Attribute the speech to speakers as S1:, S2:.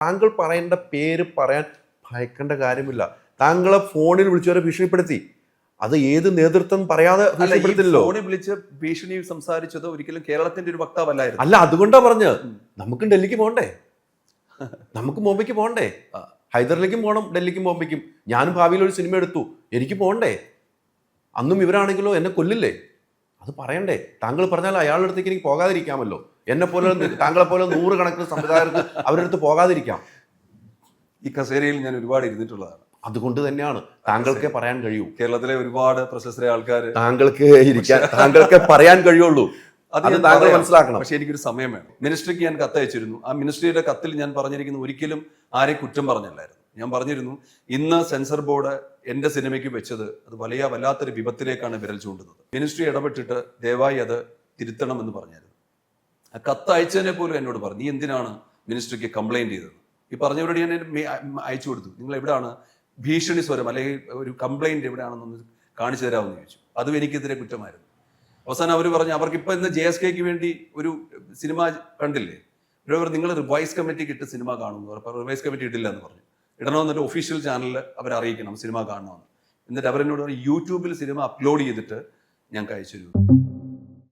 S1: താങ്കൾ പറയേണ്ട പേര് പറയാൻ ഭയക്കേണ്ട കാര്യമില്ല. താങ്കളെ ഫോണിൽ വിളിച്ചവരെ ഭീഷണിപ്പെടുത്തി. അത് ഏത് നേതൃത്വം പറയാതെ ഭീഷണിപ്പെടുത്തില്ലല്ലോ.
S2: ഫോണിൽ വിളിച്ച് ഭീഷണി സംസാരിച്ചത് ഒരിക്കലും കേരളത്തിന്റെ ഒരു വക്താവല്ലായിരുന്നു.
S1: അല്ല, അതുകൊണ്ടാ പറഞ്ഞത്. നമുക്കും ഡൽഹിക്ക് പോകണ്ടേ, നമുക്ക് ബോംബെക്ക് പോകണ്ടേ, ഹൈദറിലേക്കും പോകണം, ഡൽഹിക്കും ബോംബെക്കും. ഞാനും ഭാവിയിൽ ഒരു സിനിമ എടുത്തു, എനിക്ക് പോകണ്ടേ. അന്നും ഇവരാണെങ്കിലോ എന്നെ കൊല്ലില്ലേ, അത് പറയണ്ടേ. താങ്കൾ പറഞ്ഞാൽ അയാളുടെ അടുത്തേക്ക് എനിക്ക് പോകാതിരിക്കാമല്ലോ. എന്നെ പോലെ താങ്കളെ പോലെ 100 കണക്കിന് സംവിധായകർക്ക് അവരുടെ അടുത്ത് പോകാതിരിക്കാം.
S2: ഈ കസേരയിൽ ഞാൻ ഒരുപാട് ഇരുന്നിട്ടുള്ളതാണ്.
S1: അതുകൊണ്ട് തന്നെയാണ് താങ്കൾക്കേ പറയാൻ കഴിയൂ.
S2: കേരളത്തിലെ ഒരുപാട് പ്രശസ്തരായ ആൾക്കാർ
S1: താങ്കൾക്കേ പറയാൻ കഴിയുള്ളൂ. അത് താങ്കൾ മനസ്സിലാക്കണം.
S2: പക്ഷെ എനിക്കൊരു സമയം വേണം. മിനിസ്ട്രിക്ക് ഞാൻ കത്തയച്ചിരുന്നു. ആ മിനിസ്ട്രിയുടെ കത്തിൽ ഞാൻ പറഞ്ഞിരിക്കുന്നു, ഒരിക്കലും ആരെ കുറ്റം പറഞ്ഞല്ലായിരുന്നു. ഞാൻ പറഞ്ഞിരുന്നു, ഇന്ന് സെൻസർ ബോർഡ് എന്റെ സിനിമയ്ക്ക് വെച്ചത് അത് വല്ലാത്തൊരു വിപത്തിലേക്കാണ് വിരൽ ചൂണ്ടുന്നത്. മിനിസ്ട്രി ഇടപെട്ടിട്ട് ദയവായി അത് തിരുത്തണമെന്ന് പറഞ്ഞായിരുന്നു. ആ കത്ത് അയച്ചതിനെ പോലും എന്നോട് പറഞ്ഞു, നീ എന്തിനാണ് മിനിസ്ട്രിക്ക് കംപ്ലൈന്റ് ചെയ്തത്? ഈ പറഞ്ഞവരോട് ഞാൻ അയച്ചു കൊടുത്തു, നിങ്ങൾ എവിടെയാണ് ഭീഷണി സ്വരം അല്ലെങ്കിൽ ഒരു കംപ്ലൈന്റ് എവിടെയാണെന്നൊന്ന് കാണിച്ചു തരാമെന്ന് ചോദിച്ചു. അതും എനിക്കെതിരെ കുറ്റമായിരുന്നു. അവസാനം അവർ പറഞ്ഞു, അവർക്ക് ഇപ്പൊ ഇന്ന് JSKക്ക് വേണ്ടി ഒരു സിനിമ കണ്ടില്ലേ, നിങ്ങൾ റിവൈസ് കമ്മിറ്റിക്ക് ഇട്ട് സിനിമ കാണുന്നു. റിവൈസ് കമ്മിറ്റി ഇട്ടില്ല എന്ന് പറഞ്ഞു. ഇടണമെന്നിട്ട് ഒഫീഷ്യൽ ചാനലിൽ അവർ അറിയിക്കണം സിനിമ കാണണമെന്ന്. എന്നിട്ട് അവരെന്നോട് യൂട്യൂബിൽ സിനിമ അപ്ലോഡ് ചെയ്തിട്ട് ഞങ്ങൾക്ക് അയച്ചു തരും.